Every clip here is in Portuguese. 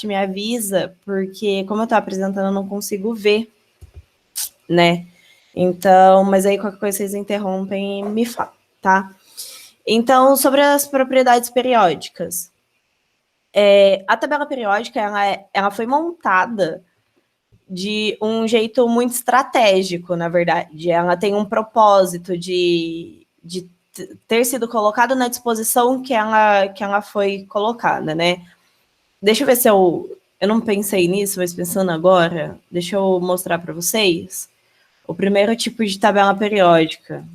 me avisa, porque como eu estou apresentando, eu não consigo ver, né? Então, mas aí qualquer coisa vocês interrompem e me falam, tá? Então, sobre as propriedades periódicas. A tabela periódica, ela foi montada de um jeito muito estratégico, na verdade. Ela tem um propósito de ter sido colocado na disposição que ela foi colocada, né? Deixa eu ver se eu não pensei nisso, mas pensando agora, deixa eu mostrar para vocês o primeiro tipo de tabela periódica.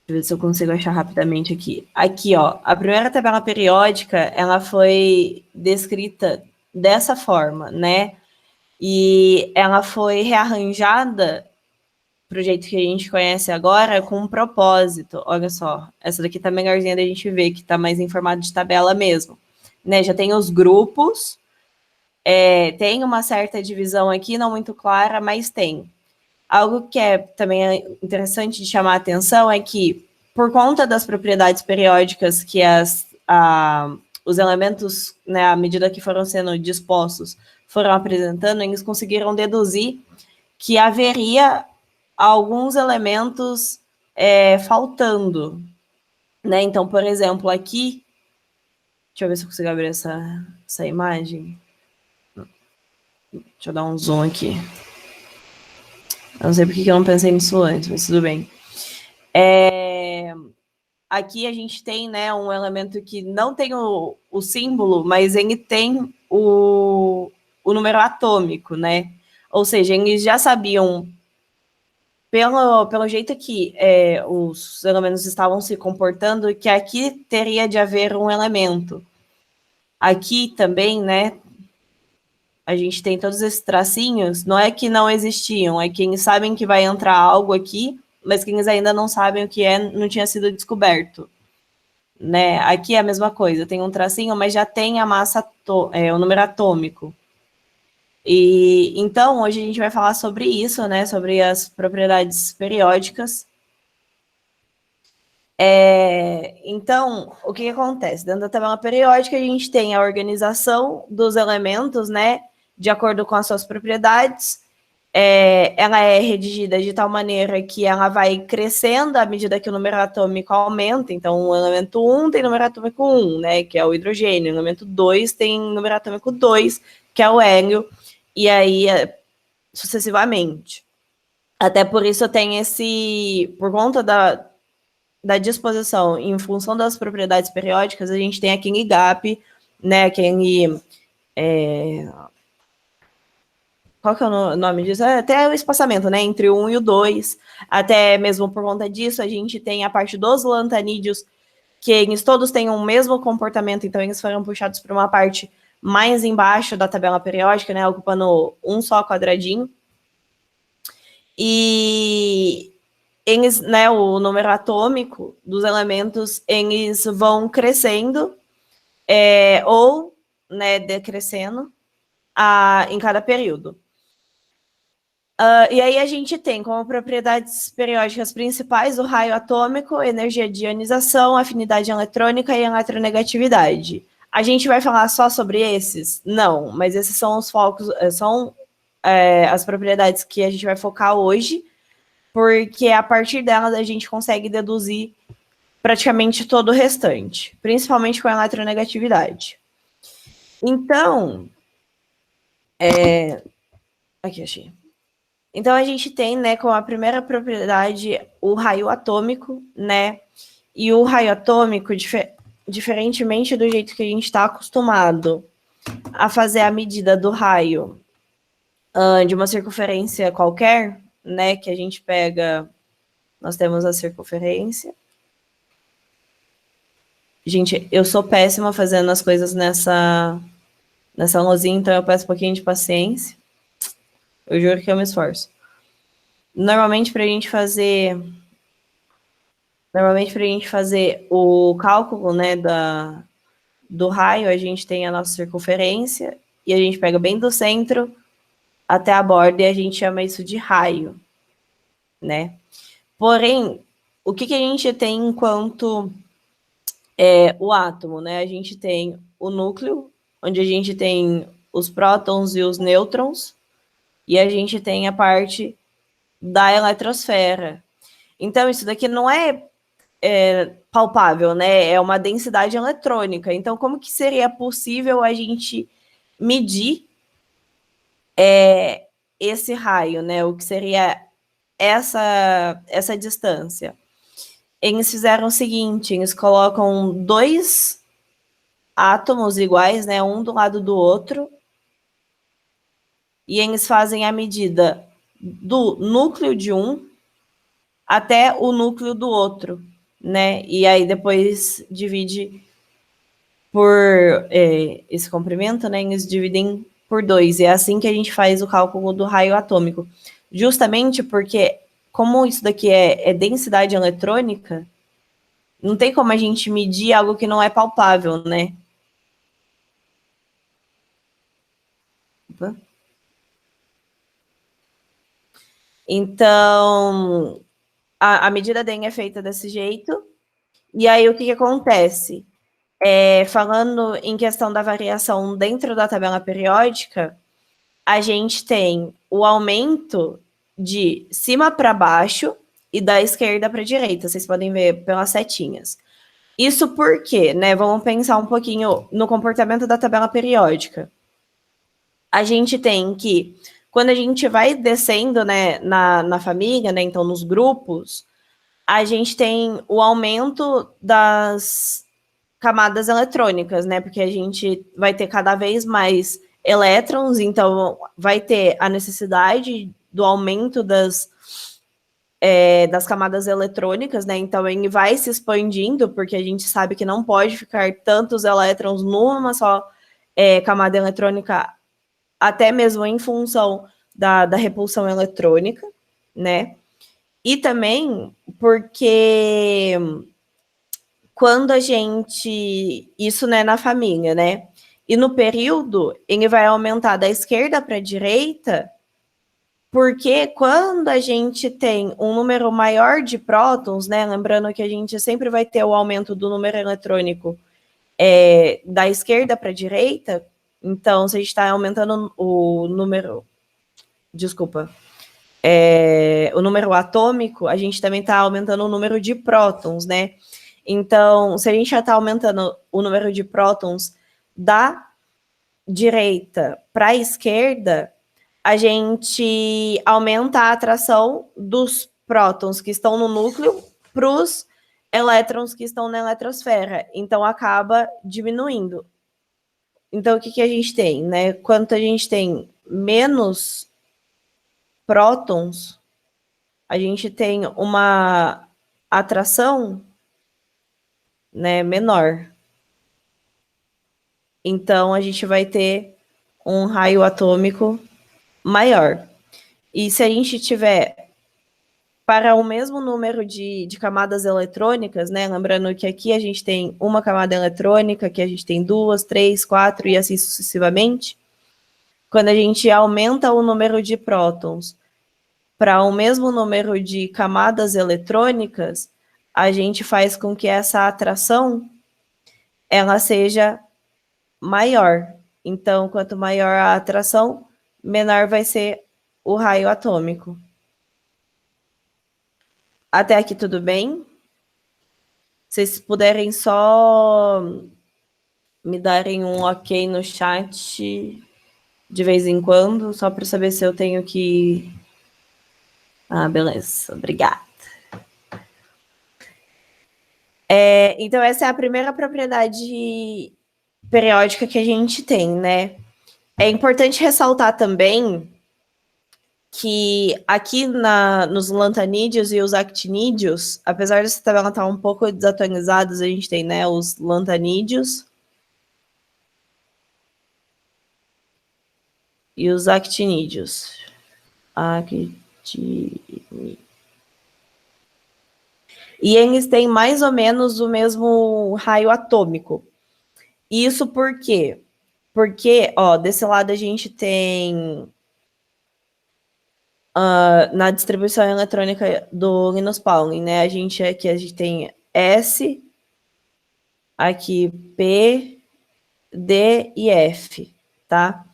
Deixa eu ver se eu consigo achar rapidamente aqui. Aqui, ó, a primeira tabela periódica, ela foi descrita dessa forma, né? E ela foi rearranjada para o jeito que a gente conhece agora, com um propósito. Olha só, essa daqui tá melhorzinha da gente ver, que tá mais em formato de tabela mesmo. Né? Já tem os grupos, tem uma certa divisão aqui, não muito clara, mas tem. Algo que também interessante de chamar a atenção é que, por conta das propriedades periódicas que os elementos, né, à medida que foram sendo dispostos, foram apresentando, eles conseguiram deduzir que haveria alguns elementos faltando. Né? Então, por exemplo, aqui, deixa eu ver se eu consigo abrir essa imagem. Deixa eu dar um zoom aqui. Eu não sei porque eu não pensei nisso antes, mas tudo bem. Aqui a gente tem, né, um elemento que não tem o símbolo, mas ele tem o número atômico, né? Ou seja, eles já sabiam, pelo jeito que os elementos estavam se comportando, que aqui teria de haver um elemento. Aqui também, né, a gente tem todos esses tracinhos, não é que não existiam, é que eles sabem que vai entrar algo aqui, mas que eles ainda não sabem o que é, não tinha sido descoberto. Né? Aqui é a mesma coisa, tem um tracinho, mas já tem a massa, o número atômico. E então, hoje a gente vai falar sobre isso, né? Sobre as propriedades periódicas. Então, o que acontece? Dentro da tabela periódica, a gente tem a organização dos elementos, né? De acordo com as suas propriedades. Ela é redigida de tal maneira que ela vai crescendo à medida que o número atômico aumenta. Então, o elemento 1 tem número atômico 1, né, que é o hidrogênio. O elemento 2 tem número atômico 2, que é o hélio. E aí, sucessivamente. Até por isso tem por conta da disposição, em função das propriedades periódicas, a gente tem aquele gap, né, aquele... qual que é o nome disso? Até o espaçamento, né, entre o 1 e o 2, até mesmo por conta disso, a gente tem a parte dos lantanídeos, que eles todos têm o mesmo comportamento, então eles foram puxados para uma parte mais embaixo da tabela periódica, né, ocupando um só quadradinho. E eles, né, o número atômico dos elementos, eles vão crescendo ou, né, decrescendo em cada período. E aí a gente tem como propriedades periódicas principais o raio atômico, energia de ionização, afinidade eletrônica e eletronegatividade. A gente vai falar só sobre esses? Não, mas esses são os focos, são as propriedades que a gente vai focar hoje, porque a partir delas a gente consegue deduzir praticamente todo o restante, principalmente com a eletronegatividade. Então, aqui achei. Então, a gente tem, né, como a primeira propriedade, o raio atômico, né? E o raio atômico, diferentemente do jeito que a gente está acostumado a fazer a medida do raio de uma circunferência qualquer, né? Que a gente pega... Nós temos a circunferência. Gente, eu sou péssima fazendo as coisas nessa luzinha, então eu peço um pouquinho de paciência. Eu juro que eu me esforço. Normalmente, para a gente fazer o cálculo, né, do raio, a gente tem a nossa circunferência e a gente pega bem do centro até a borda e a gente chama isso de raio, né? Porém, o que a gente tem enquanto o átomo, né? A gente tem o núcleo, onde a gente tem os prótons e os nêutrons, e a gente tem a parte da eletrosfera. Então, isso daqui não é palpável, né? É uma densidade eletrônica. Então, como que seria possível a gente medir esse raio, né? O que seria essa distância? Eles fizeram o seguinte, eles colocam dois átomos iguais, né? Um do lado do outro, e eles fazem a medida do núcleo de um até o núcleo do outro, né? E aí depois divide por esse comprimento, né? Eles dividem por 2. E é assim que a gente faz o cálculo do raio atômico. Justamente porque, como isso daqui é densidade eletrônica, não tem como a gente medir algo que não é palpável, né? Opa. Então, a medida DEM é feita desse jeito. E aí, o que acontece? Falando em questão da variação dentro da tabela periódica, a gente tem o aumento de cima para baixo e da esquerda para a direita. Vocês podem ver pelas setinhas. Isso porque, né? Vamos pensar um pouquinho no comportamento da tabela periódica. A gente tem que, quando a gente vai descendo, né, na família, né, então nos grupos, a gente tem o aumento das camadas eletrônicas, né? Porque a gente vai ter cada vez mais elétrons, então vai ter a necessidade do aumento das camadas eletrônicas, né? Então ele vai se expandindo, porque a gente sabe que não pode ficar tantos elétrons numa só camada eletrônica, até mesmo em função da repulsão eletrônica, né? E também porque quando a gente. Isso, né, na família, né? E no período, ele vai aumentar da esquerda para a direita, porque quando a gente tem um número maior de prótons, né? Lembrando que a gente sempre vai ter o aumento do número eletrônico da esquerda para a direita. Então, se a gente está aumentando o número. Desculpa. O número atômico, a gente também está aumentando o número de prótons, né? Então, se a gente já está aumentando o número de prótons da direita para a esquerda, a gente aumenta a atração dos prótons que estão no núcleo para os elétrons que estão na eletrosfera. Então, acaba diminuindo. Então, o que a gente tem, né? Quanto a gente tem menos prótons, a gente tem uma atração, né, menor. Então, a gente vai ter um raio atômico maior. E se a gente tiver para o mesmo número de camadas eletrônicas, né? Lembrando que aqui a gente tem uma camada eletrônica, aqui a gente tem 2, 3, 4 e assim sucessivamente. Quando a gente aumenta o número de prótons para o mesmo número de camadas eletrônicas, a gente faz com que essa atração ela seja maior. Então, quanto maior a atração, menor vai ser o raio atômico. Até aqui tudo bem? Vocês puderem só me darem um ok no chat de vez em quando, só para saber se eu tenho que... Ah, beleza. Obrigada. Então, essa é a primeira propriedade periódica que a gente tem, né? É importante ressaltar também que aqui nos lantanídeos e os actinídeos, apesar dessa tabela estar um pouco desatualizada, a gente tem, né, os lantanídeos e os actinídeos. E eles têm mais ou menos o mesmo raio atômico. Isso por quê? Porque, ó, desse lado a gente tem na distribuição eletrônica do Linus Pauling, né? A gente tem S, aqui P, D e F, tá?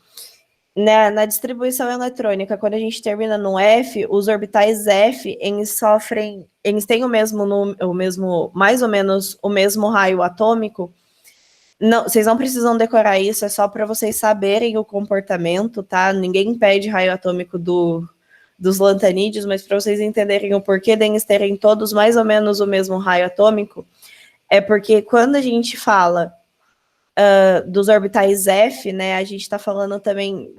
Na distribuição eletrônica, quando a gente termina no F, os orbitais F, eles têm mais ou menos o mesmo raio atômico. Não, vocês não precisam decorar isso, é só para vocês saberem o comportamento, tá? Ninguém pede raio atômico dos lantanídeos, mas para vocês entenderem o porquê deles terem todos mais ou menos o mesmo raio atômico, é porque quando a gente fala dos orbitais F, né, a gente está falando também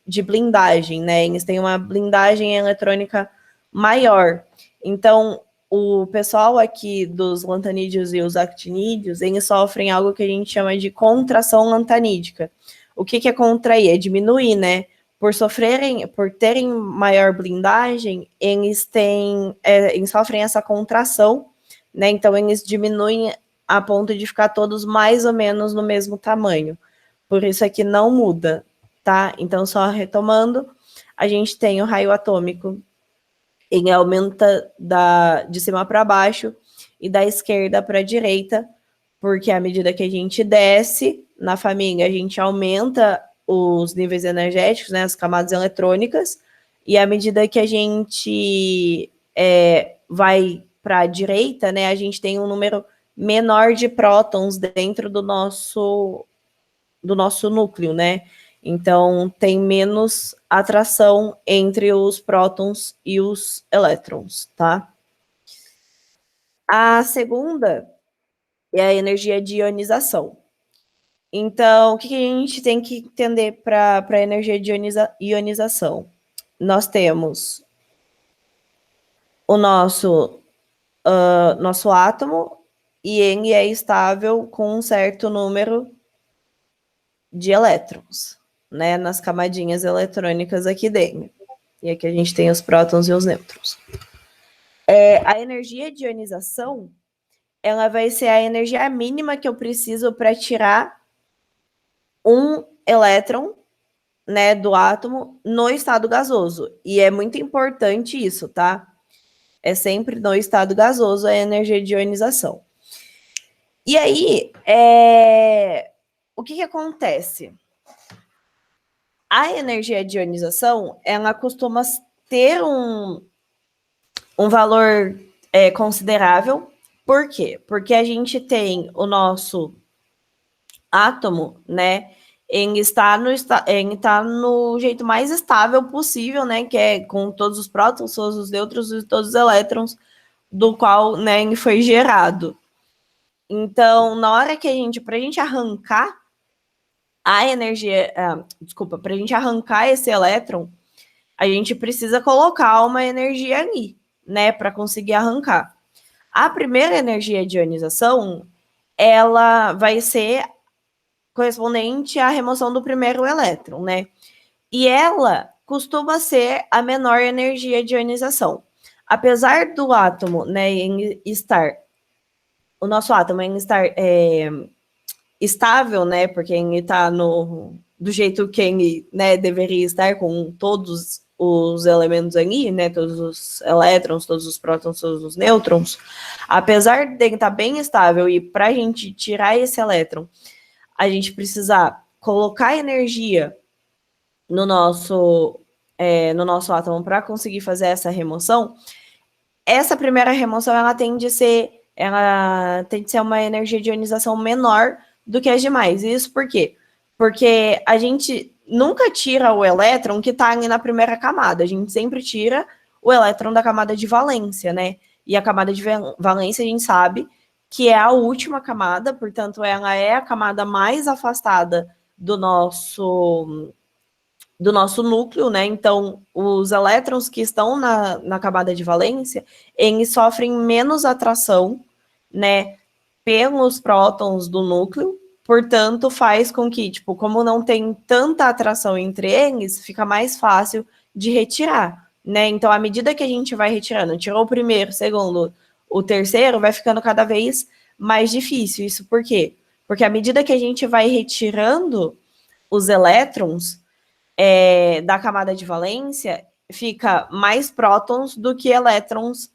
de blindagem, né? Eles têm uma blindagem eletrônica maior. Então, o pessoal aqui dos lantanídeos e os actinídeos, eles sofrem algo que a gente chama de contração lantanídica. O que é contrair? É diminuir, né? Por terem maior blindagem, eles sofrem essa contração, né? Então, eles diminuem a ponto de ficar todos mais ou menos no mesmo tamanho. Por isso aqui não muda, tá? Então, só retomando, a gente tem o raio atômico, ele aumenta de cima para baixo e da esquerda para a direita, porque à medida que a gente desce na família, a gente aumenta os níveis energéticos, né, as camadas eletrônicas, e à medida que a gente vai para a direita, né, a gente tem um número menor de prótons dentro do nosso núcleo, né? Então, tem menos atração entre os prótons e os elétrons, tá? A segunda é a energia de ionização. Então, o que a gente tem que entender para a energia de ionização? Nós temos o nosso átomo, e ele é estável com um certo número de elétrons, né, nas camadinhas eletrônicas aqui dentro. E aqui a gente tem os prótons e os nêutrons. A energia de ionização, ela vai ser a energia mínima que eu preciso para tirar um elétron, né, do átomo no estado gasoso. E é muito importante isso, tá? É sempre no estado gasoso a energia de ionização. E aí, o que acontece? A energia de ionização, ela costuma ter um valor considerável. Por quê? Porque a gente tem o nosso átomo, né? Ele está no jeito mais estável possível, né? Que é com todos os prótons, todos os nêutrons e todos os elétrons, do qual, né, ele foi gerado. Então, na hora que para a gente arrancar a energia, para a gente arrancar esse elétron, a gente precisa colocar uma energia ali, né, para conseguir arrancar. A primeira energia de ionização, ela vai ser correspondente à remoção do primeiro elétron, né? E ela costuma ser a menor energia de ionização. Apesar do átomo, né, o nosso átomo estar estável, né, porque ele está do jeito que ele, né, deveria estar, com todos os elementos ali, né, todos os elétrons, todos os prótons, todos os nêutrons, apesar de ele estar bem estável, e para a gente tirar esse elétron, a gente precisa colocar energia no nosso átomo para conseguir fazer essa remoção. Essa primeira remoção, ela tende a ser uma energia de ionização menor do que as demais. Isso por quê? Porque a gente nunca tira o elétron que está ali na primeira camada, a gente sempre tira o elétron da camada de valência, né? E a camada de valência a gente sabe que é a última camada, portanto, ela é a camada mais afastada do nosso núcleo, né? Então, os elétrons que estão na camada de valência, eles sofrem menos atração, né, pelos prótons do núcleo, portanto, faz com que, tipo, como não tem tanta atração entre eles, fica mais fácil de retirar, né? Então, à medida que a gente vai retirando, tirou o primeiro, o segundo, o terceiro, vai ficando cada vez mais difícil. Isso por quê? Porque à medida que a gente vai retirando os elétrons da camada de valência, fica mais prótons do que elétrons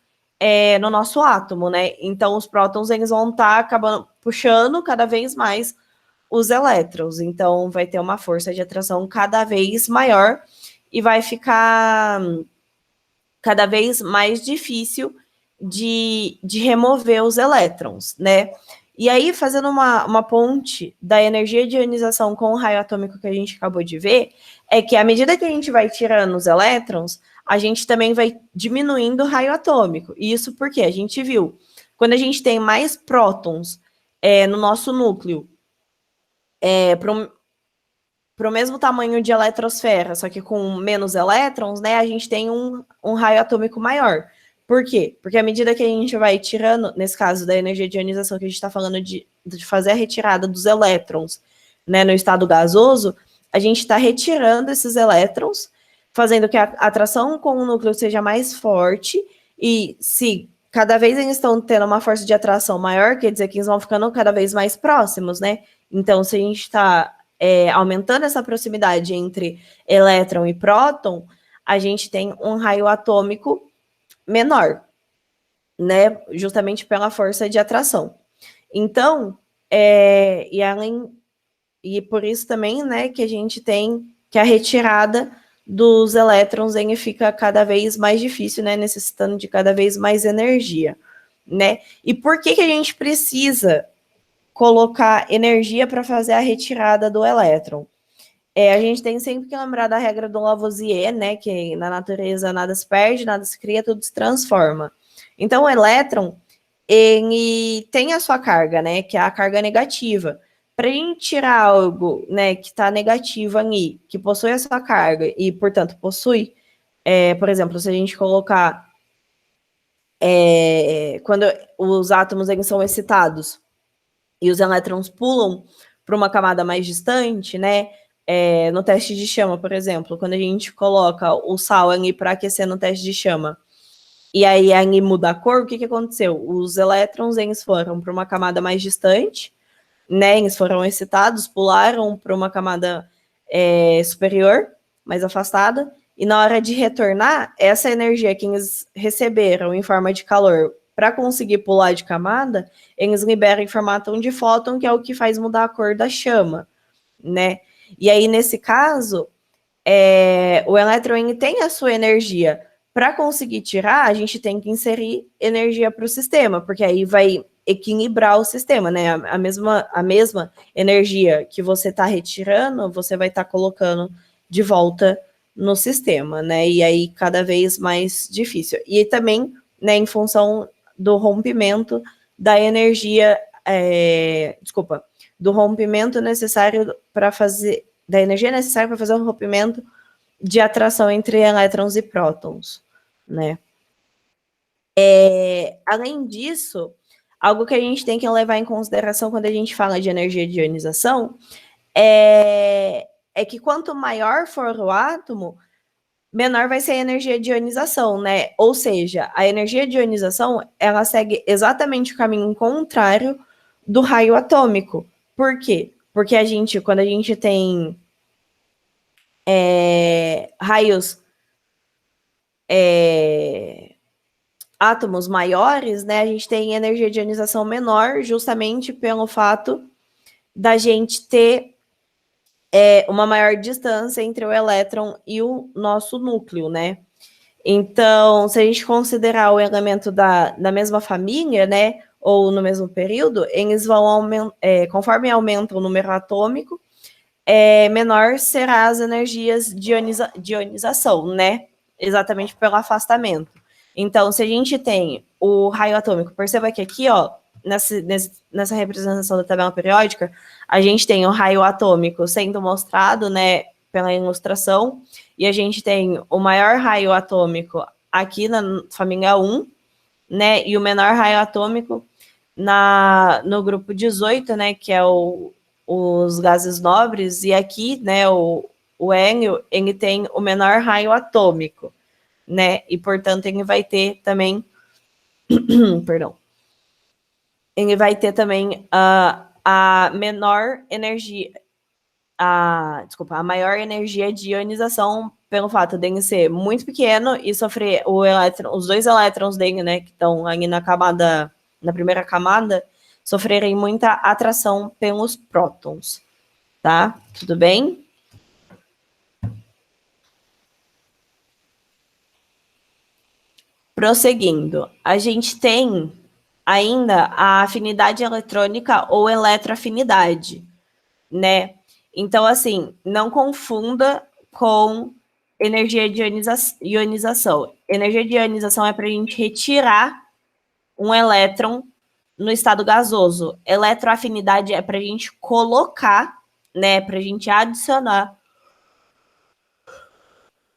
no nosso átomo, né? Então, os prótons, eles vão estar acabando puxando cada vez mais os elétrons. Então, vai ter uma força de atração cada vez maior e vai ficar cada vez mais difícil de remover os elétrons, né? E aí, fazendo uma ponte da energia de ionização com o raio atômico que a gente acabou de ver, é que à medida que a gente vai tirando os elétrons, a gente também vai diminuindo o raio atômico. E isso porque a gente viu, quando a gente tem mais prótons no nosso núcleo, para o mesmo tamanho de eletrosfera, só que com menos elétrons, né, a gente tem um raio atômico maior. Por quê? Porque à medida que a gente vai tirando, nesse caso da energia de ionização, que a gente está falando de fazer a retirada dos elétrons, né, no estado gasoso, a gente está retirando esses elétrons, fazendo que a atração com o núcleo seja mais forte, e se cada vez eles estão tendo uma força de atração maior, quer dizer que eles vão ficando cada vez mais próximos, né? Então, se a gente está aumentando essa proximidade entre elétron e próton, a gente tem um raio atômico menor, né? Justamente pela força de atração. Então, e por isso também, né, que a gente tem que a retirada dos elétrons fica cada vez mais difícil, né, necessitando de cada vez mais energia, né? E por que a gente precisa colocar energia para fazer a retirada do elétron? A gente tem sempre que lembrar da regra do Lavoisier, né, que na natureza nada se perde, nada se cria, tudo se transforma. Então, o elétron, ele tem a sua carga, né, que é a carga negativa. Para a gente tirar algo, né, que está negativo ali, que possui a sua carga e, portanto, possui, por exemplo, se a gente colocar quando os átomos eles são excitados e os elétrons pulam para uma camada mais distante, né, no teste de chama, por exemplo, quando a gente coloca o sal ali para aquecer no teste de chama, e aí ali muda a cor, o que aconteceu? Os elétrons, eles foram para uma camada mais distante, né, eles foram excitados, pularam para uma camada superior, mais afastada, e na hora de retornar, essa energia que eles receberam em forma de calor para conseguir pular de camada, eles liberam em formato de fóton, que é o que faz mudar a cor da chama, né? E aí, nesse caso, o elétron tem a sua energia. Para conseguir tirar, a gente tem que inserir energia para o sistema, porque aí vai equilibrar o sistema, né? A mesma energia que você está retirando, você vai estar colocando de volta no sistema, né? E aí cada vez mais difícil. E também, né, em função do rompimento da energia, do rompimento necessário para fazer, da energia necessária para fazer o rompimento de atração entre elétrons e prótons, né? Além disso, algo que a gente tem que levar em consideração quando a gente fala de energia de ionização é que quanto maior for o átomo, menor vai ser a energia de ionização, né? Ou seja, a energia de ionização, ela segue exatamente o caminho contrário do raio atômico. Por quê? Porque quando a gente tem raios átomos maiores, né, a gente tem energia de ionização menor, justamente pelo fato da gente ter uma maior distância entre o elétron e o nosso núcleo, né? Então, se a gente considerar o elemento da mesma família, né, ou no mesmo período, eles vão conforme aumenta o número atômico, menor será as energias de ionização, né? Exatamente pelo afastamento. Então, se a gente tem o raio atômico, perceba que aqui, ó, nessa representação da tabela periódica, a gente tem o raio atômico sendo mostrado, né, pela ilustração, e a gente tem o maior raio atômico aqui na família 1, né, e o menor raio atômico no grupo 18, né, que é os gases nobres, e aqui, né, o hélio, ele tem o menor raio atômico, né, e portanto ele vai ter também, perdão, ele vai ter também a menor energia, a maior energia de ionização pelo fato dele ser muito pequeno e sofrer os dois elétrons dele, né, que estão ali na primeira camada, sofrerem muita atração pelos prótons, tá? Tudo bem? Prosseguindo, a gente tem ainda a afinidade eletrônica ou eletroafinidade, né? Então, assim, não confunda com energia de ionização. Energia de ionização é para a gente retirar um elétron no estado gasoso. Eletroafinidade é para a gente colocar, né? Para a gente adicionar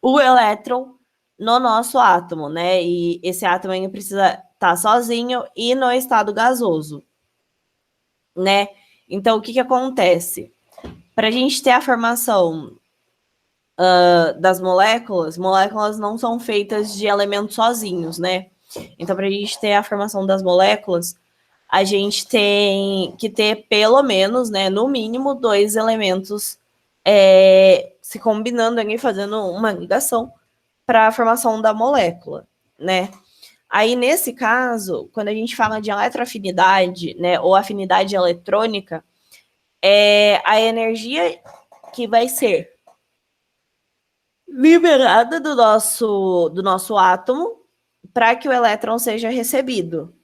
o elétron no nosso átomo, né? E esse átomo ainda precisa estar sozinho e no estado gasoso, né? Então, o que acontece? Para a gente ter a formação das moléculas não são feitas de elementos sozinhos, né? Então, para a gente ter a formação das moléculas, a gente tem que ter pelo menos, né, no mínimo, 2 elementos se combinando ali, fazendo uma ligação para a formação da molécula, né? Aí, nesse caso, quando a gente fala de eletroafinidade, né, ou afinidade eletrônica, é a energia que vai ser liberada do nosso átomo para que o elétron seja recebido,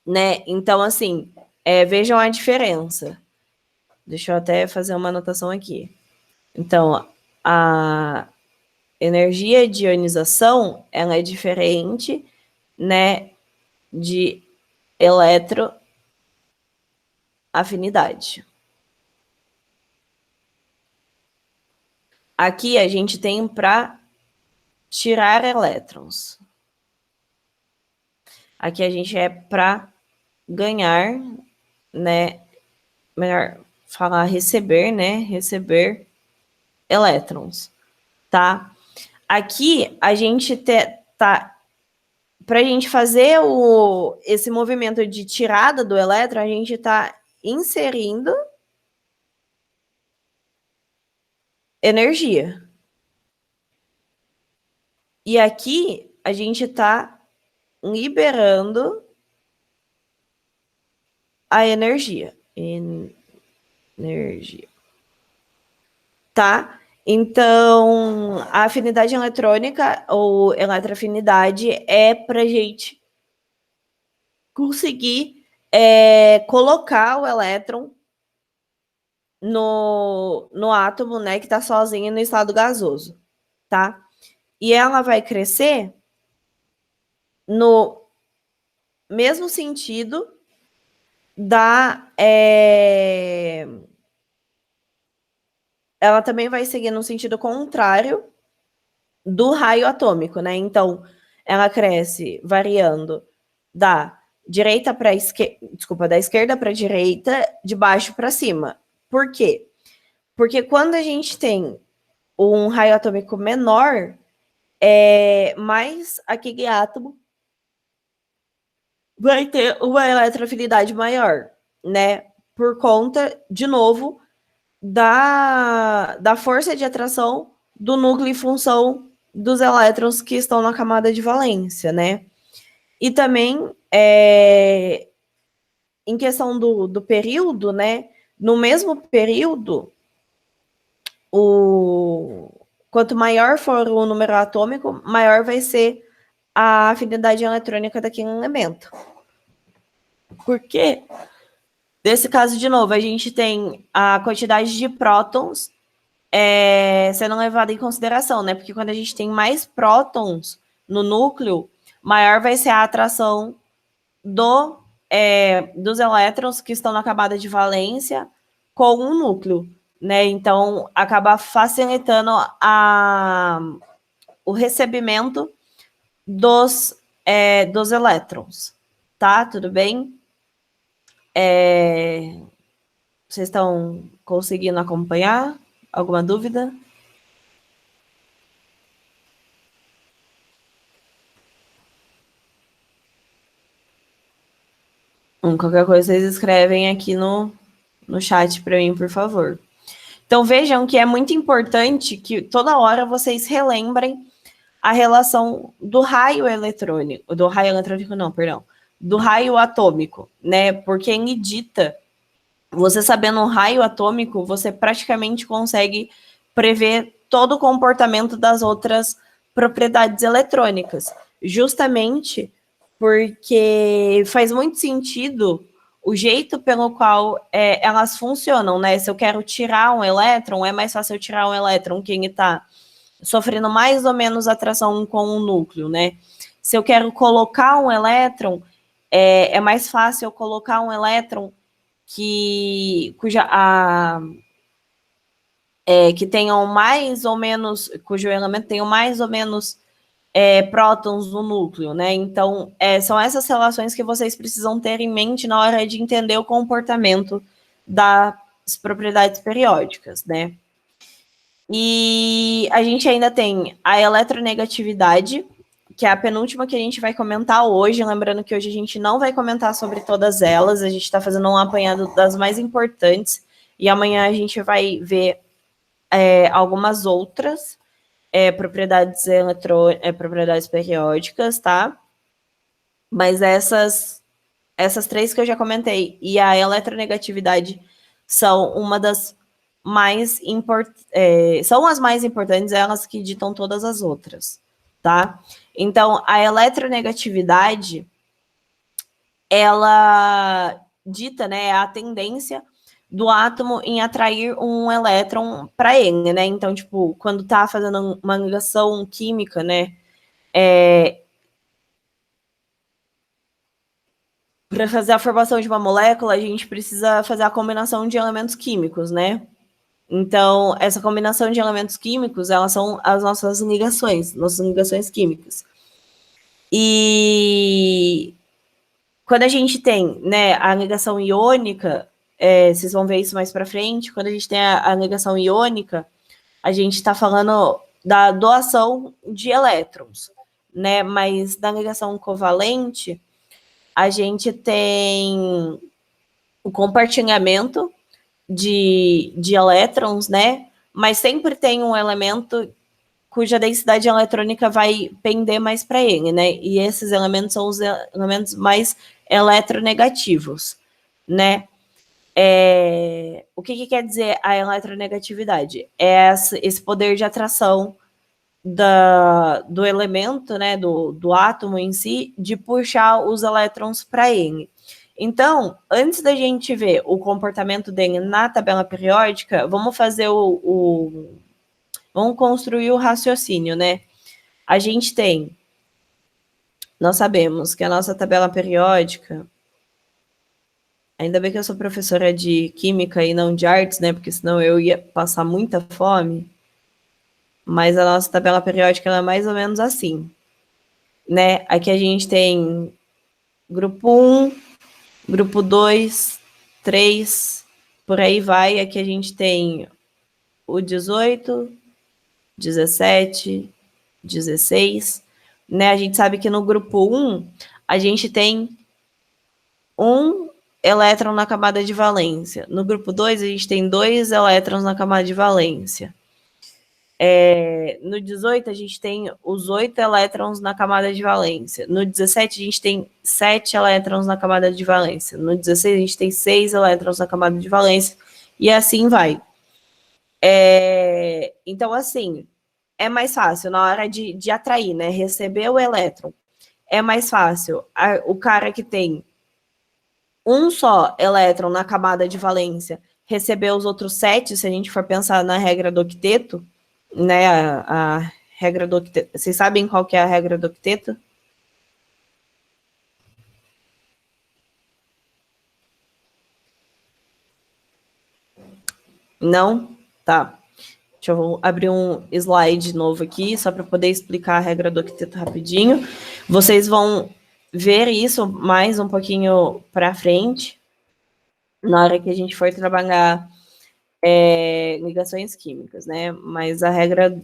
né? Então, assim, vejam a diferença. Deixa eu até fazer uma anotação aqui. Então, a energia de ionização, ela é diferente, né, de eletroafinidade. Aqui a gente tem para tirar elétrons. Aqui a gente é para ganhar, né? Melhor falar receber, né? Receber elétrons, tá? Aqui a gente tá para a gente fazer esse movimento de tirada do elétron, a gente está inserindo energia. E aqui a gente está liberando a energia. Energia. Tá? Então, a afinidade eletrônica ou eletroafinidade é para a gente conseguir colocar o elétron no átomo, né, que está sozinho no estado gasoso, tá? E ela vai crescer no mesmo sentido da... ela também vai seguir no sentido contrário do raio atômico, né? Então, ela cresce variando da direita para esquerda, desculpa, da esquerda para a direita, de baixo para cima. Por quê? Porque quando a gente tem um raio atômico menor, mais aquele átomo vai ter uma eletroafinidade maior, né? Por conta, de novo, da força de atração do núcleo em função dos elétrons que estão na camada de valência, né? E também, em questão do período, né? No mesmo período, quanto maior for o número atômico, maior vai ser a afinidade eletrônica daquele elemento. Por quê? Nesse caso, de novo, a gente tem a quantidade de prótons sendo levada em consideração, né? Porque quando a gente tem mais prótons no núcleo, maior vai ser a atração dos elétrons que estão na camada de valência com o núcleo, né? Então, acaba facilitando o recebimento dos elétrons, tá? Tudo bem? Vocês estão conseguindo acompanhar? Alguma dúvida? Qualquer coisa vocês escrevem aqui no chat para mim, por favor. Então, vejam que é muito importante que toda hora vocês relembrem a relação do raio eletrônico, do raio atômico, né? Porque em dita, você sabendo o raio atômico, você praticamente consegue prever todo o comportamento das outras propriedades eletrônicas, justamente porque faz muito sentido o jeito pelo qual elas funcionam, né? Se eu quero tirar um elétron, é mais fácil eu tirar um elétron que está sofrendo mais ou menos atração com o núcleo, né? Se eu quero colocar um elétron, é mais fácil eu colocar um elétron que tenham mais ou menos, cujo elemento tenha mais ou menos prótons no núcleo, né? Então, são essas relações que vocês precisam ter em mente na hora de entender o comportamento das propriedades periódicas, né? E a gente ainda tem a eletronegatividade, que é a penúltima que a gente vai comentar hoje, lembrando que hoje a gente não vai comentar sobre todas elas, a gente está fazendo um apanhado das mais importantes, e amanhã a gente vai ver algumas outras propriedades periódicas, tá? Mas essas três que eu já comentei e a eletronegatividade são uma das são as mais importantes, elas que ditam todas as outras, tá? Então, a eletronegatividade, ela dita, né, a tendência do átomo em atrair um elétron para ele, né? Então, tipo, quando tá fazendo uma ligação química, né, para fazer a formação de uma molécula, a gente precisa fazer a combinação de elementos químicos, né? Então, essa combinação de elementos químicos, elas são as nossas ligações químicas. E quando a gente tem, né, a ligação iônica, vocês vão ver isso mais para frente, quando a gente tem a ligação iônica, a gente está falando da doação de elétrons, né? Mas na ligação covalente, a gente tem o compartilhamento de elétrons, né? Mas sempre tem um elemento cuja densidade eletrônica vai pender mais para ele, né? E esses elementos são os elementos mais eletronegativos, né? O que quer dizer a eletronegatividade? É esse poder de atração do elemento, né, do átomo em si, de puxar os elétrons para ele. Então, antes da gente ver o comportamento dele na tabela periódica, vamos fazer vamos construir o raciocínio, né? Nós sabemos que a nossa tabela periódica, ainda bem que eu sou professora de química e não de artes, né? Porque senão eu ia passar muita fome. Mas a nossa tabela periódica ela é mais ou menos assim, né? Aqui a gente tem grupo 1, grupo 2, 3, por aí vai. Aqui a gente tem o 18, 17, 16, né? A gente sabe que no grupo 1 a gente tem um elétron na camada de valência. No grupo 2 a gente tem 2 elétrons na camada de valência. No 18, a gente tem os 8 elétrons na camada de valência. No 17, a gente tem 7 elétrons na camada de valência. No 16, a gente tem 6 elétrons na camada de valência. E assim vai. Então, assim, é mais fácil na hora de atrair, né? Receber o elétron. É mais fácil o cara que tem um só elétron na camada de valência receber os outros 7, se a gente for pensar na regra do octeto, né, a regra do octeto. Vocês sabem qual que é a regra do octeto? Não? Tá. Deixa eu abrir um slide novo aqui, só para poder explicar a regra do octeto rapidinho. Vocês vão ver isso mais um pouquinho para frente, na hora que a gente for trabalhar ligações químicas, né? Mas a regra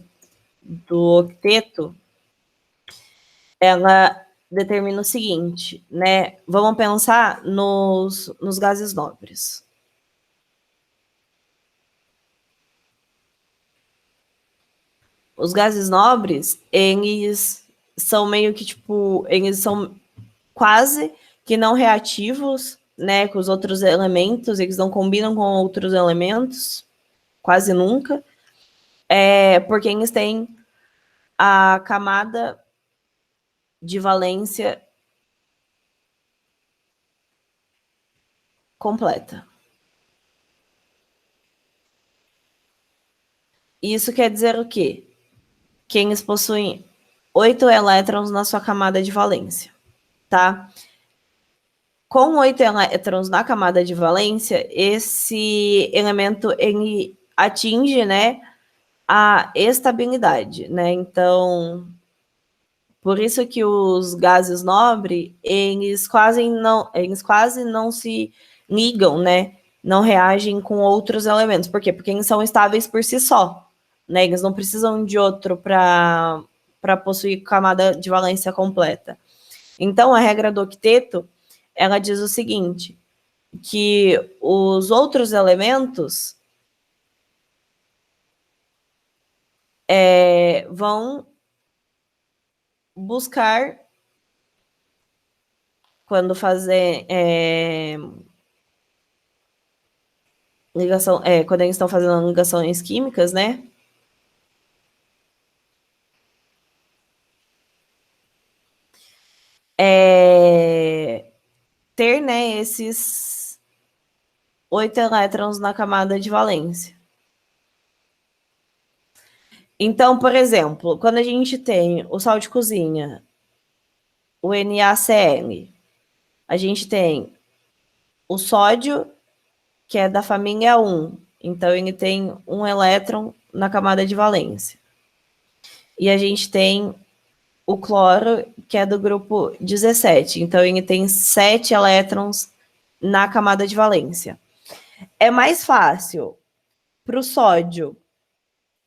do octeto, ela determina o seguinte, né? Vamos pensar nos gases nobres. os gases nobres, eles são meio que, tipo, eles são quase que não reativos, né, com os outros elementos, eles não combinam com outros elementos, quase nunca, porque eles têm a camada de valência completa. Isso quer dizer o quê? Que eles possuem 8 elétrons na sua camada de valência, tá? Com 8 elétrons na camada de valência, esse elemento ele atinge, né, a estabilidade, né? Então, por isso que os gases nobres, eles quase não se ligam, né? Não reagem com outros elementos. Por quê? Porque eles são estáveis por si só, né? Eles não precisam de outro para possuir camada de valência completa. Então, a regra do octeto, ela diz o seguinte, que os outros elementos vão buscar, quando fazer ligação, quando eles estão fazendo ligações químicas, né? Ter, né, esses 8 elétrons na camada de valência. Então, por exemplo, quando a gente tem o sal de cozinha, o NaCl, a gente tem o sódio, que é da família 1, então ele tem um elétron na camada de valência. E a gente tem o cloro, que é do grupo 17, então ele tem 7 elétrons na camada de valência. É mais fácil para o sódio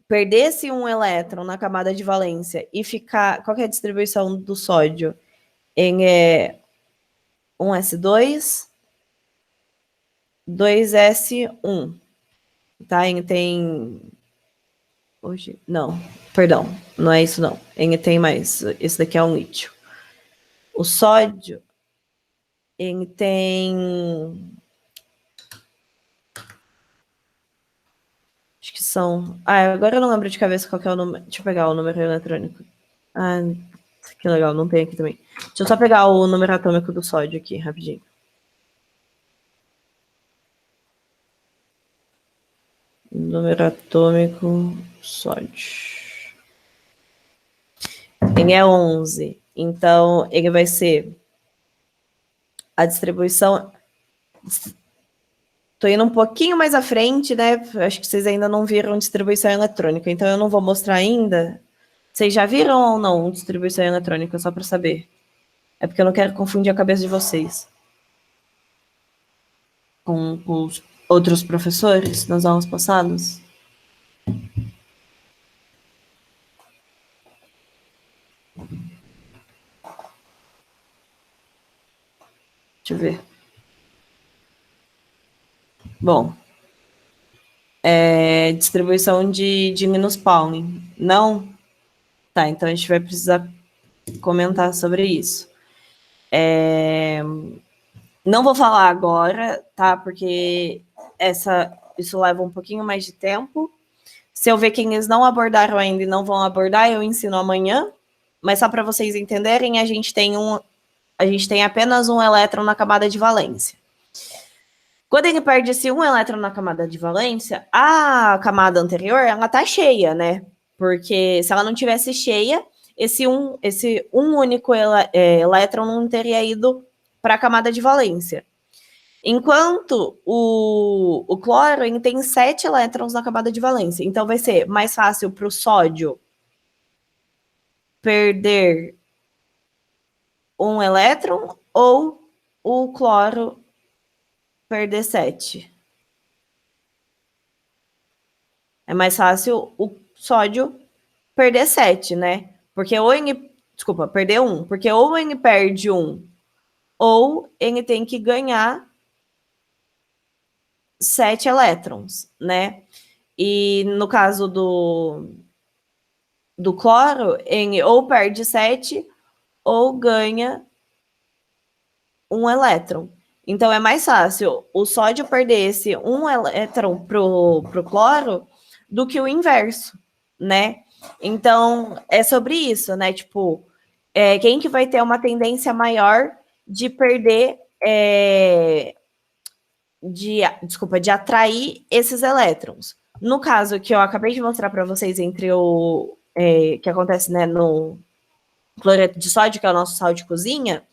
perder esse um elétron na camada de valência e ficar... Qual que é a distribuição do sódio? Ele é 1s2, 2s1. Tá? Ele tem... Hoje... Não, perdão, não é isso não. Ele tem mais... Esse daqui é um lítio. O sódio, ele tem... Acho que são... agora eu não lembro de cabeça qual que é o número. Deixa eu pegar o número eletrônico. Que legal, não tem aqui também. Deixa eu só pegar o número atômico do sódio aqui, rapidinho. Número atômico, sódio. Ele é 11. Então, ele vai ser a distribuição... Estou indo um pouquinho mais à frente, né? Acho que vocês ainda não viram distribuição eletrônica, então eu não vou mostrar ainda. Vocês já viram ou não distribuição eletrônica, só para saber? É porque eu não quero confundir a cabeça de vocês com os outros professores nas aulas passadas. Deixa eu ver. Bom, distribuição de Linus Pauling. Não? Tá, então a gente vai precisar comentar sobre isso. Não vou falar agora, tá? Porque isso leva um pouquinho mais de tempo. Se eu ver que eles não abordaram ainda e não vão abordar, eu ensino amanhã. Mas só para vocês entenderem, a gente tem apenas um elétron na camada de valência. Quando ele perde esse um elétron na camada de valência, a camada anterior, ela tá cheia, né? Porque se ela não tivesse cheia, esse um único elétron não teria ido para a camada de valência. Enquanto o cloro ele tem 7 elétrons na camada de valência. Então, vai ser mais fácil para o sódio perder um elétron ou o cloro perder 7. É mais fácil o sódio perder 7, né? Porque ou ele... Desculpa, perder 1. Porque ou ele perde 1, ou ele tem que ganhar 7 elétrons, né? E no caso do cloro em ou perde 7 ou ganha um elétron. Então, é mais fácil o sódio perder esse um elétron pro cloro do que o inverso, né? Então, é sobre isso, né? Tipo, quem que vai ter uma tendência maior de perder, de atrair esses elétrons. No caso que eu acabei de mostrar para vocês entre o que acontece, né, no cloreto de sódio, que é o nosso sal de cozinha,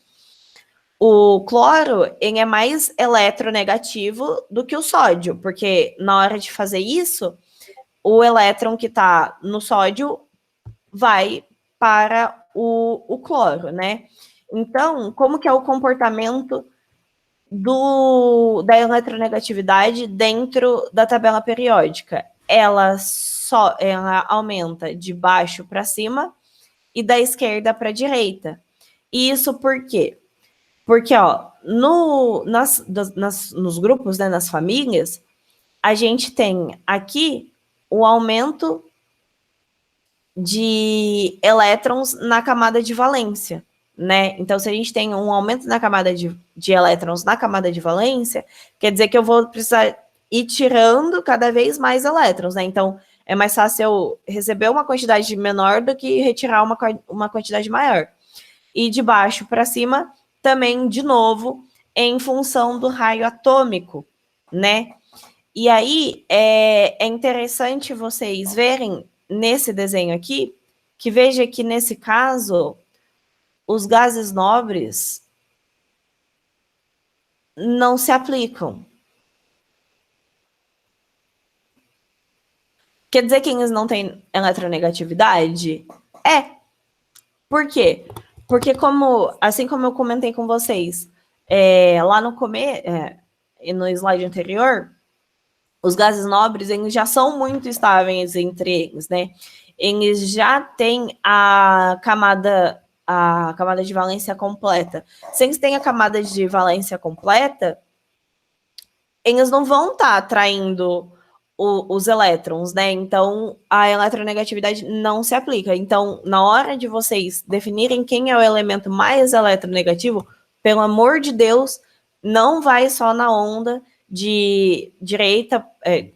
o cloro ele é mais eletronegativo do que o sódio, porque na hora de fazer isso, o elétron que está no sódio vai para o cloro, né? Então, como que é o comportamento da eletronegatividade dentro da tabela periódica? Ela aumenta de baixo para cima e da esquerda para a direita. Isso por quê? Porque, ó, nos grupos, né, nas famílias, a gente tem aqui o aumento de elétrons na camada de valência, né? Então, se a gente tem um aumento na camada de elétrons na camada de valência, quer dizer que eu vou precisar ir tirando cada vez mais elétrons, né? Então, é mais fácil eu receber uma quantidade menor do que retirar uma quantidade maior. E de baixo para cima, também, de novo, em função do raio atômico, né? E aí, é interessante vocês verem nesse desenho aqui, que veja que nesse caso, os gases nobres não se aplicam. Quer dizer que eles não têm eletronegatividade? Por quê? Porque assim como eu comentei com vocês, lá no começo, no slide anterior, os gases nobres eles já são muito estáveis entre eles, né? Eles já têm a camada de valência completa. Se eles têm a camada de valência completa, eles não vão estar atraindo os elétrons, né? Então, a eletronegatividade não se aplica. Então, na hora de vocês definirem quem é o elemento mais eletronegativo, pelo amor de Deus, não vai só na onda de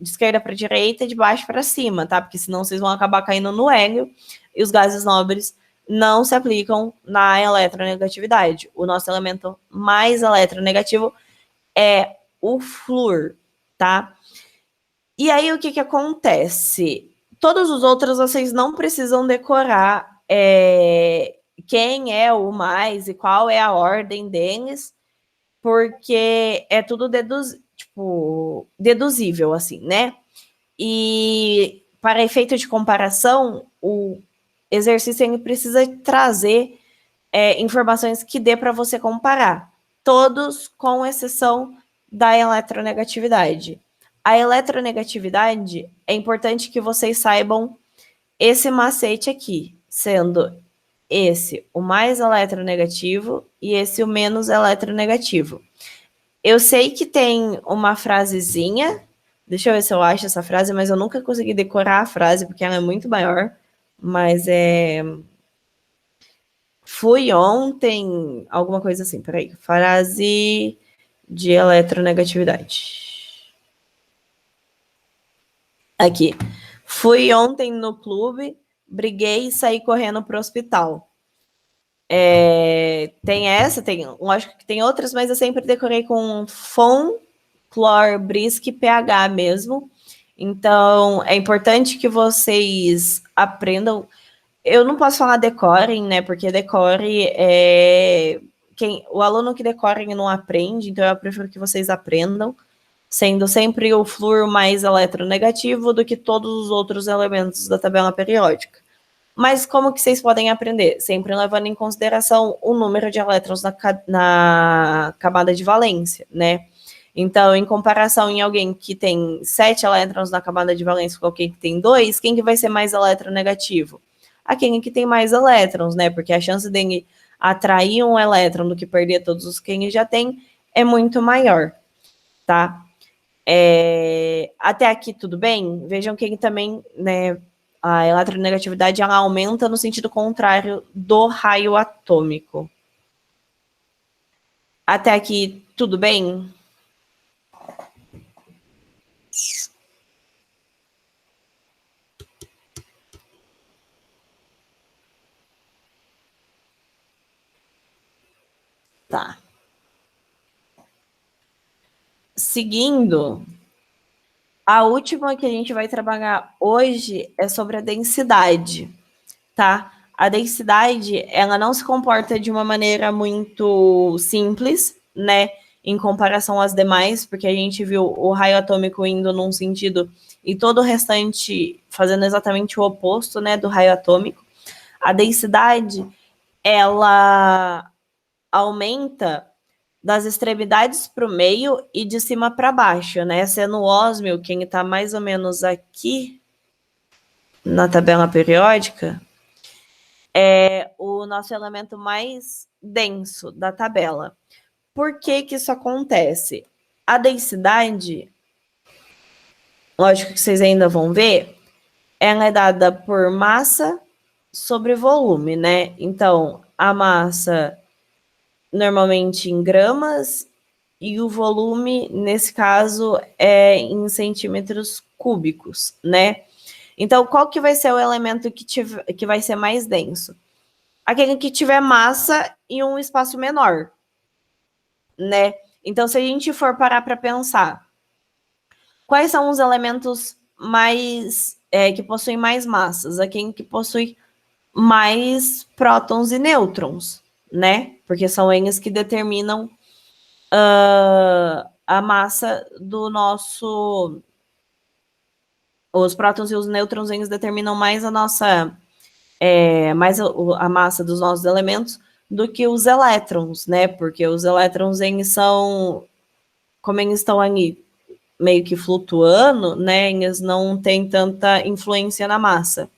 esquerda para direita, de baixo para cima, tá? Porque senão vocês vão acabar caindo no hélio e os gases nobres não se aplicam na eletronegatividade. O nosso elemento mais eletronegativo é o flúor, tá? E aí, o que acontece? Todos os outros vocês não precisam decorar quem é o mais e qual é a ordem deles, porque é tudo deduzível, assim, né? E para efeito de comparação, o exercício ele precisa trazer informações que dê para você comparar. Todos com exceção da eletronegatividade. A eletronegatividade, é importante que vocês saibam esse macete aqui, sendo esse o mais eletronegativo e esse o menos eletronegativo. Eu sei que tem uma frasezinha, deixa eu ver se eu acho essa frase, mas eu nunca consegui decorar a frase, porque ela é muito maior, mas fui ontem, alguma coisa assim, peraí, frase de eletronegatividade. Aqui. Fui ontem no clube, briguei e saí correndo pro hospital. Tem essa, lógico que tem outras, mas eu sempre decorei com FON, Clor, Brisk, pH mesmo. Então, é importante que vocês aprendam. Eu não posso falar decorem, né? Porque decore o aluno que decora ele não aprende, então eu prefiro que vocês aprendam, sendo sempre o flúor mais eletronegativo do que todos os outros elementos da tabela periódica. Mas como que vocês podem aprender? Sempre levando em consideração o número de elétrons na camada de valência, né? Então, em comparação em alguém que tem 7 elétrons na camada de valência com alguém que tem 2, quem que vai ser mais eletronegativo? Aquele que tem mais elétrons, né? Porque a chance dele atrair um elétron do que perder todos os que ele já tem é muito maior, tá? Até aqui tudo bem? Vejam que ele também, né, a eletronegatividade ela aumenta no sentido contrário do raio atômico. Até aqui, tudo bem? Tá. Seguindo, a última que a gente vai trabalhar hoje é sobre a densidade, tá? A densidade, ela não se comporta de uma maneira muito simples, né? Em comparação às demais, porque a gente viu o raio atômico indo num sentido e todo o restante fazendo exatamente o oposto, né, do raio atômico. A densidade, ela aumenta das extremidades para o meio e de cima para baixo, né? Sendo o ósmio, quem está mais ou menos aqui na tabela periódica, é o nosso elemento mais denso da tabela. Por que que isso acontece? A densidade, lógico que vocês ainda vão ver, ela é dada por massa sobre volume, né? Então, a massa normalmente em gramas e o volume, nesse caso, é em centímetros cúbicos, né? Então, qual que vai ser o elemento que vai ser mais denso? Aquele que tiver massa e um espaço menor, né? Então, se a gente for parar para pensar, quais são os elementos mais que possuem mais massas? Aquele que possui mais prótons e nêutrons, né? Porque são eles que determinam a massa do nosso... Os prótons e os nêutrons, eles determinam mais a nossa... mais a massa dos nossos elementos do que os elétrons, né? Porque os elétrons, eles são... Como eles estão ali meio que flutuando, né? Eles não têm tanta influência na massa.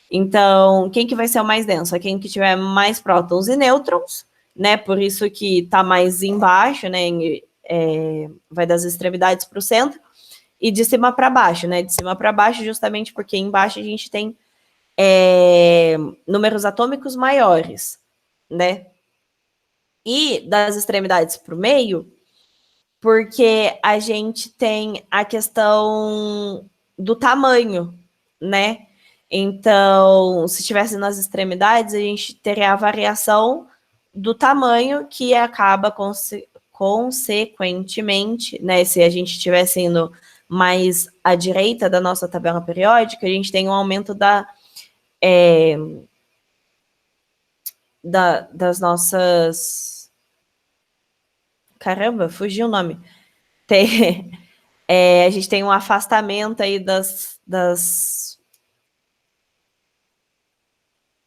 Então, quem que vai ser o mais denso? É quem que tiver mais prótons e nêutrons, né? Por isso que está mais embaixo, né? Vai das extremidades para o centro e de cima para baixo, né? De cima para baixo, justamente porque embaixo a gente tem números atômicos maiores, né? E das extremidades para o meio, porque a gente tem a questão do tamanho, né? Então, se estivesse nas extremidades, a gente teria a variação do tamanho que acaba consequentemente, né? Se a gente estivesse indo mais à direita da nossa tabela periódica, a gente tem um aumento das nossas... Caramba, fugiu o nome. A gente tem um afastamento aí das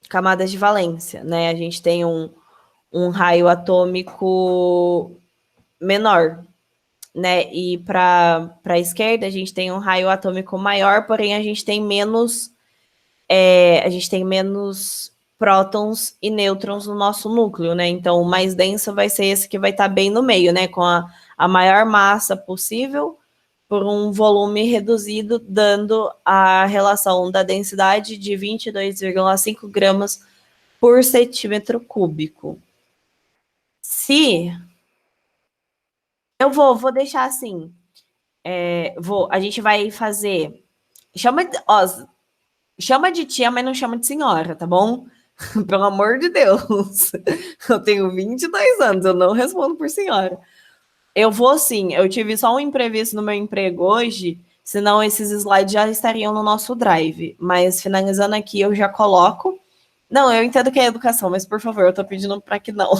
camadas de valência, né? A gente tem um raio atômico menor, né? E para a esquerda a gente tem um raio atômico maior, porém a gente tem menos prótons e nêutrons no nosso núcleo, né? Então, o mais denso vai ser esse que vai estar bem no meio, né? Com a maior massa possível por um volume reduzido, dando a relação da densidade de 22,5 gramas por centímetro cúbico. Se eu vou deixar assim, a gente vai fazer... Chama de tia, mas não chama de senhora, tá bom? Pelo amor de Deus. Eu tenho 22 anos, eu não respondo por senhora. Eu vou sim, eu tive só um imprevisto no meu emprego hoje, senão esses slides já estariam no nosso drive. Mas finalizando aqui, eu já coloco. Não, eu entendo que é educação, mas por favor, eu tô pedindo para que não.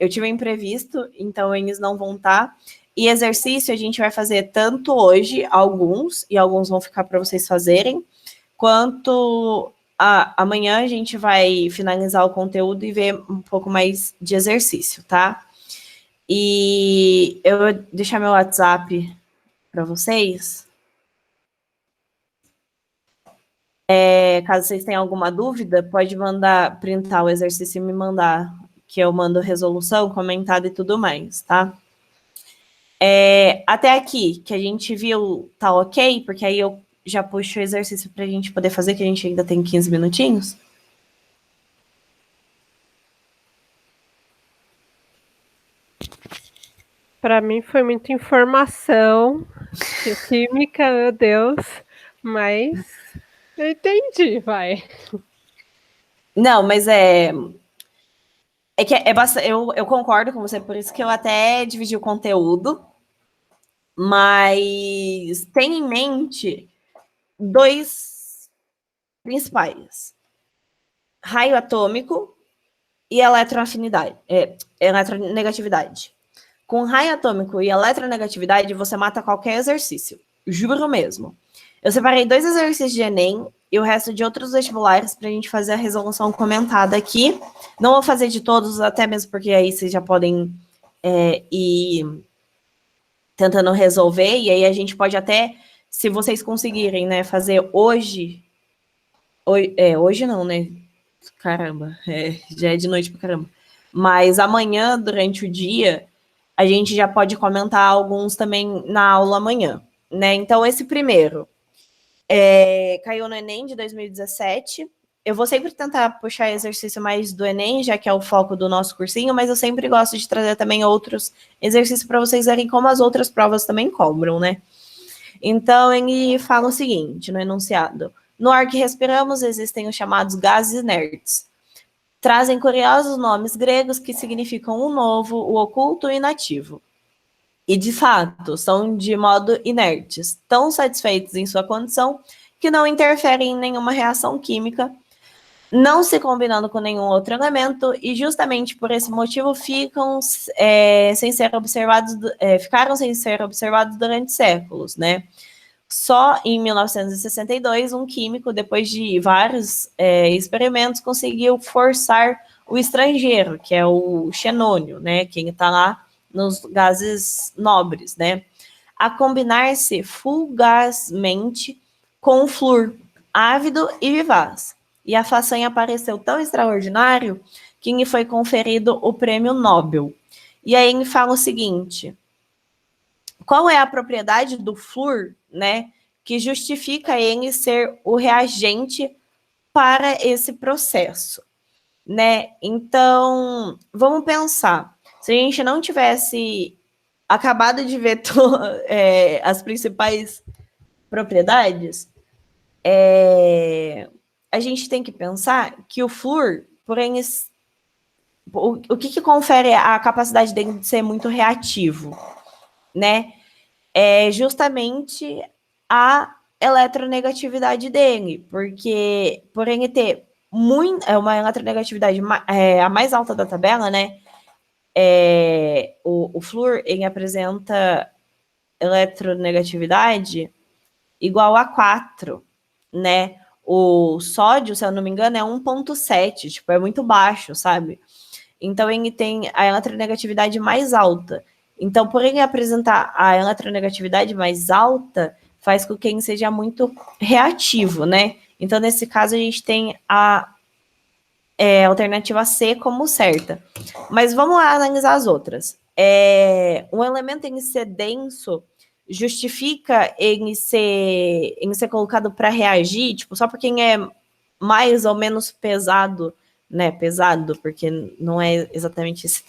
Eu tive um imprevisto, então eles não vão estar. E exercício a gente vai fazer tanto hoje, alguns, e alguns vão ficar para vocês fazerem, quanto amanhã a gente vai finalizar o conteúdo e ver um pouco mais de exercício, tá? E eu vou deixar meu WhatsApp para vocês. Caso vocês tenham alguma dúvida, pode mandar, printar o exercício e me mandar, que eu mando resolução, comentado e tudo mais, tá? Até aqui, que a gente viu, tá ok? Porque aí eu já puxa o exercício para a gente poder fazer, que a gente ainda tem 15 minutinhos? Para mim foi muita informação, química, meu Deus, mas eu entendi, vai. Não, mas é que é bastante, eu concordo com você, por isso que eu até dividi o conteúdo, mas tem em mente dois principais: raio atômico e eletroafinidade, eletronegatividade. Com raio atômico e eletronegatividade, você mata qualquer exercício. Juro mesmo. Eu separei 2 exercícios de Enem e o resto de outros vestibulares para a gente fazer a resolução comentada aqui. Não vou fazer de todos, até mesmo porque aí vocês já podem ir tentando resolver, e aí a gente pode até, se vocês conseguirem, né, fazer hoje. Hoje não, né? Caramba, já é de noite pra caramba. Mas amanhã, durante o dia, a gente já pode comentar alguns também na aula amanhã, né? Então, esse primeiro caiu no Enem de 2017. Eu vou sempre tentar puxar exercício mais do Enem, já que é o foco do nosso cursinho, mas eu sempre gosto de trazer também outros exercícios para vocês verem como as outras provas também cobram, né? Então, ele fala o seguinte, no enunciado: no ar que respiramos existem os chamados gases inertes. Trazem curiosos nomes gregos que significam o novo, o oculto e o inativo. E, de fato, são de modo inertes, tão satisfeitos em sua condição que não interferem em nenhuma reação química, não se combinando com nenhum outro elemento, e justamente por esse motivo ficaram sem ser observados durante séculos, né? Só em 1962, um químico, depois de vários experimentos, conseguiu forçar o estrangeiro, que é o xenônio, né? Quem está lá nos gases nobres, né? A combinar-se fugazmente com o flúor, ávido e vivaz. E a façanha pareceu tão extraordinário que lhe foi conferido o prêmio Nobel. E aí ele fala o seguinte: qual é a propriedade do flúor, né, que justifica ele ser o reagente para esse processo, né? Então, vamos pensar, se a gente não tivesse acabado de ver as principais propriedades, a gente tem que pensar que o flúor, porém, o que confere a capacidade dele de ser muito reativo, né? É justamente a eletronegatividade dele, porque por ele ter uma eletronegatividade a mais alta da tabela, né? O flúor ele apresenta eletronegatividade igual a 4, né? O sódio, se eu não me engano, é 1,7, tipo, é muito baixo, sabe? Então, ele tem a eletronegatividade mais alta. Então, por ele apresentar a eletronegatividade mais alta, faz com que ele seja muito reativo, né? Então, nesse caso, a gente tem a alternativa C como certa. Mas vamos lá analisar as outras. Um elemento em ser denso justifica em ser colocado para reagir, tipo, só porque ele é mais ou menos pesado, né? Pesado, porque não é exatamente esse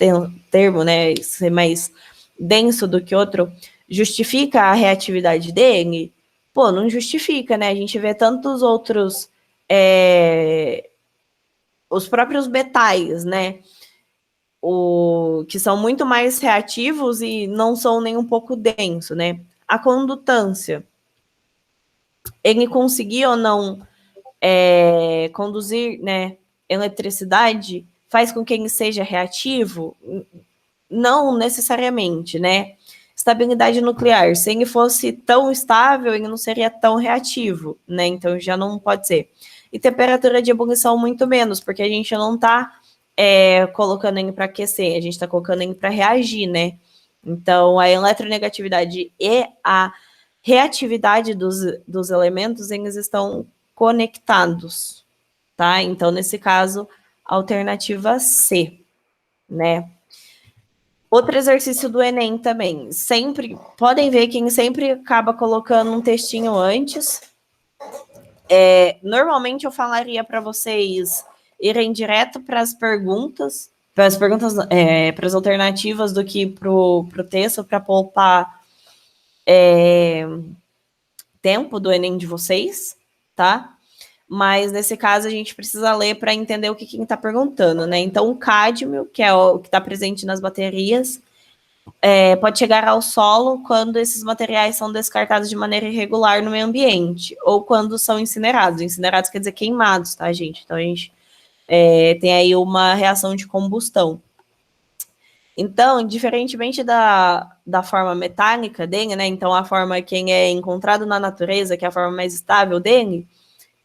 termo, né? Ser mais denso do que outro, justifica a reatividade dele? Pô, não justifica, né? A gente vê tantos outros. Os próprios metais, né? Que são muito mais reativos e não são nem um pouco denso, né? A condutância. Ele conseguir ou não conduzir, né, eletricidade faz com que ele seja reativo? Não necessariamente, né? Estabilidade nuclear. Se ele fosse tão estável, ele não seria tão reativo, né? Então já não pode ser. E temperatura de ebulição muito menos, porque a gente não está colocando ele para aquecer, a gente está colocando ele para reagir, né? Então a eletronegatividade e a reatividade dos elementos, eles estão conectados, tá? Então, nesse caso, alternativa C, né? Outro exercício do Enem também, sempre, podem ver quem sempre acaba colocando um textinho antes, Normalmente eu falaria para vocês irem direto para as perguntas, para as alternativas do que para o texto, para poupar tempo do Enem de vocês, tá? Mas nesse caso a gente precisa ler para entender o que quem está perguntando, né? Então, o cádmio, que é o que está presente nas baterias, pode chegar ao solo quando esses materiais são descartados de maneira irregular no meio ambiente, ou quando são incinerados. Incinerados quer dizer queimados, tá, gente? Então, a gente tem aí uma reação de combustão. Então, diferentemente da forma metálica dele, né? Então, a forma que é encontrado na natureza, que é a forma mais estável dele,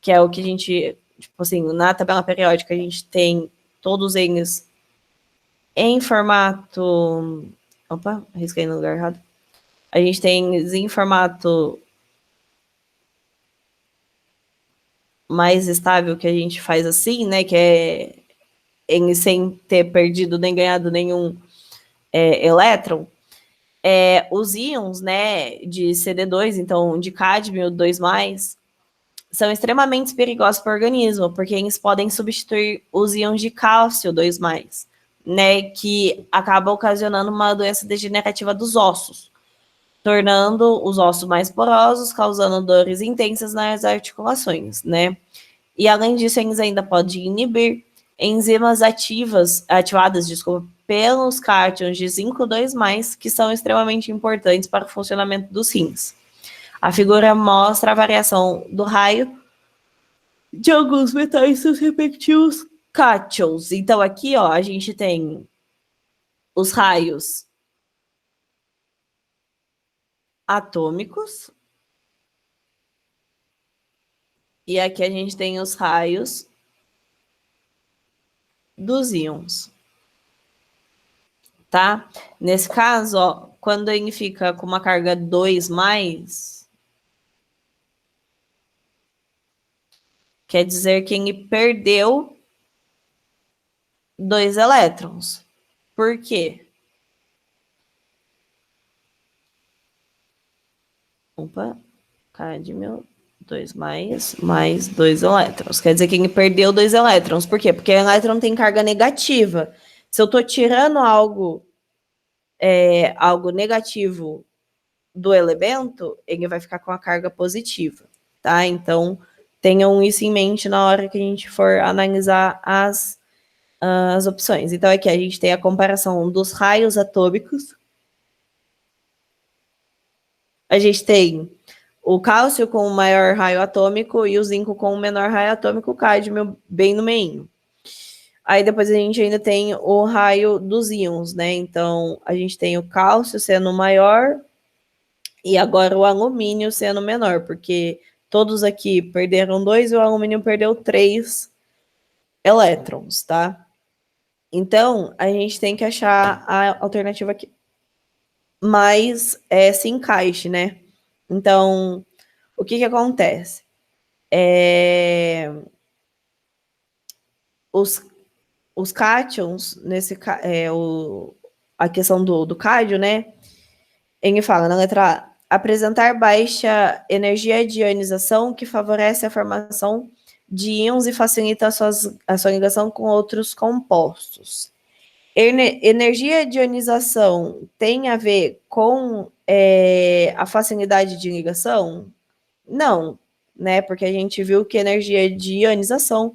que é o que a gente, tipo assim, na tabela periódica, a gente tem todos eles em formato... Opa, arrisquei no lugar errado. A gente tem em formato mais estável, que a gente faz assim, né? Que é ele sem ter perdido nem ganhado nenhum elétron. Os íons, né, de CD2, então de cádmio 2+, são extremamente perigosos para o organismo, porque eles podem substituir os íons de cálcio 2+, né, que acaba ocasionando uma doença degenerativa dos ossos, tornando os ossos mais porosos, causando dores intensas nas articulações, né. E além disso, eles ainda podem inibir enzimas ativadas, pelos cátions de zinco 2+, que são extremamente importantes para o funcionamento dos rins. A figura mostra a variação do raio de alguns metais seus respectivos cátions. Então, aqui, ó, a gente tem os raios atômicos. E aqui a gente tem os raios dos íons. Tá? Nesse caso, ó, quando ele fica com uma carga 2+, quer dizer que ele perdeu 2 elétrons. Por quê? Opa, cádmio 2+, mais 2 elétrons. Quer dizer que ele perdeu 2 elétrons. Por quê? Porque o elétron tem carga negativa. Se eu estou tirando algo negativo do elemento, ele vai ficar com a carga positiva, tá? Então, tenham isso em mente na hora que a gente for analisar as opções. Então, aqui a gente tem a comparação dos raios atômicos. A gente tem o cálcio com o maior raio atômico e o zinco com o menor raio atômico, o cádmio bem no meio. Aí depois a gente ainda tem o raio dos íons, né? Então, a gente tem o cálcio sendo o maior e agora o alumínio sendo o menor, porque todos aqui perderam 2 e o alumínio perdeu 3 elétrons, tá? Então, a gente tem que achar a alternativa que mais se encaixe, né? Então, o que acontece? Os cátions, a questão do cádio, né? Ele fala na letra A, apresentar baixa energia de ionização que favorece a formação de íons e facilita a sua ligação com outros compostos. Energia de ionização tem a ver com a facilidade de ligação? Não, né? Porque a gente viu que energia de ionização,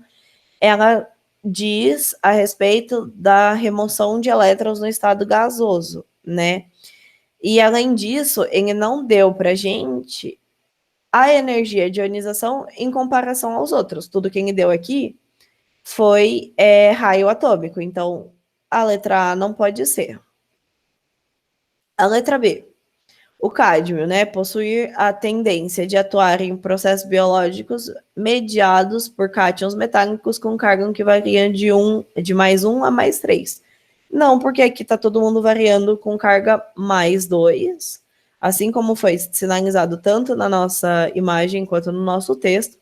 ela diz a respeito da remoção de elétrons no estado gasoso, né? E além disso, ele não deu para a gente a energia de ionização em comparação aos outros. Tudo que ele deu aqui foi raio atômico. Então, a letra A não pode ser. A letra B. O cádmio, né, possuir a tendência de atuar em processos biológicos mediados por cátions metálicos com carga que varia de +1 a +3. Não, porque aqui está todo mundo variando com carga +2, assim como foi sinalizado tanto na nossa imagem quanto no nosso texto.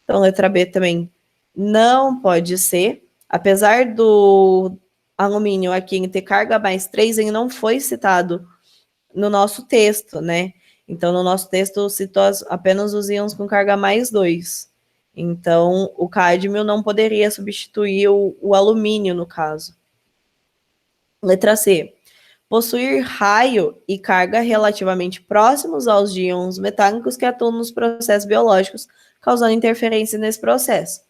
Então, letra B também não pode ser. Apesar do alumínio aqui em ter carga +3, ele não foi citado no nosso texto, né? Então, no nosso texto, citou apenas os íons com carga +2. Então, o cádmio não poderia substituir o alumínio, no caso. Letra C. Possuir raio e carga relativamente próximos aos de íons metálicos que atuam nos processos biológicos, causando interferência nesse processo.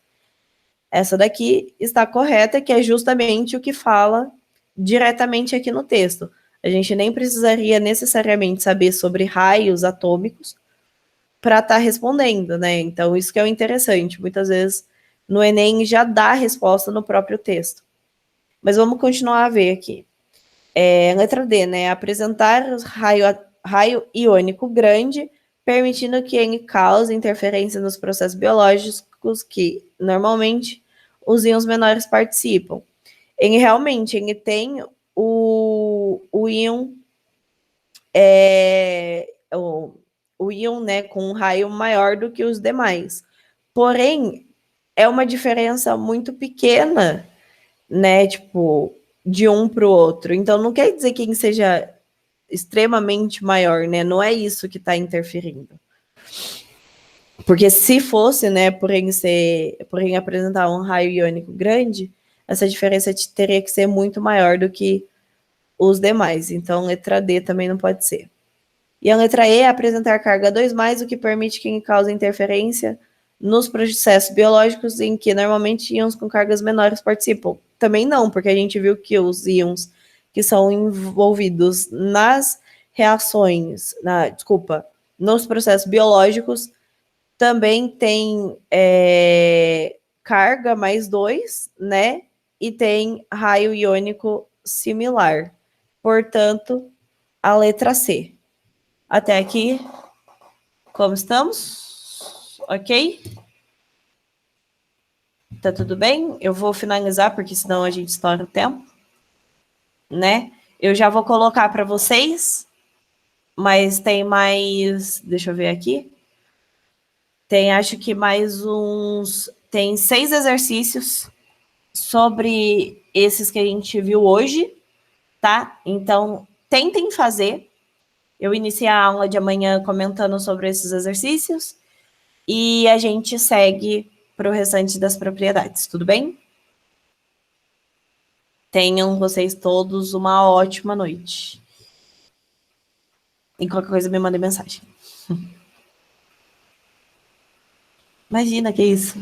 Essa daqui está correta, que é justamente o que fala diretamente aqui no texto. A gente nem precisaria necessariamente saber sobre raios atômicos para estar respondendo, né? Então, isso que é o interessante. Muitas vezes, no Enem já dá a resposta no próprio texto. Mas vamos continuar a ver aqui. Letra D, né? Apresentar raio iônico grande, permitindo que ele cause interferência nos processos biológicos que, normalmente, os íons menores participam. Ele realmente tem o íon, o íon, né, com um raio maior do que os demais. Porém, é uma diferença muito pequena, né, tipo, de um para o outro. Então, não quer dizer que ele seja extremamente maior, né? Não é isso que está interferindo. Porque se fosse, né, por ele apresentar um raio iônico grande, essa diferença teria que ser muito maior do que os demais. Então, letra D também não pode ser. E a letra E é apresentar carga 2+, o que permite que ele cause interferência nos processos biológicos em que normalmente íons com cargas menores participam. Também não, porque a gente viu que os íons que são envolvidos nas reações, nos processos biológicos, também tem carga +2, né? E tem raio iônico similar. Portanto, a letra C. Até aqui, como estamos? Ok? Tá tudo bem? Eu vou finalizar, porque senão a gente estoura o tempo, né? Eu já vou colocar para vocês, mas tem mais... Deixa eu ver aqui. Tem, acho que mais uns... Tem 6 exercícios sobre esses que a gente viu hoje, tá? Então, tentem fazer. Eu iniciei a aula de amanhã comentando sobre esses exercícios e a gente segue para o restante das propriedades, tudo bem? Tenham vocês todos uma ótima noite. E qualquer coisa me mandem mensagem. Imagina, que isso?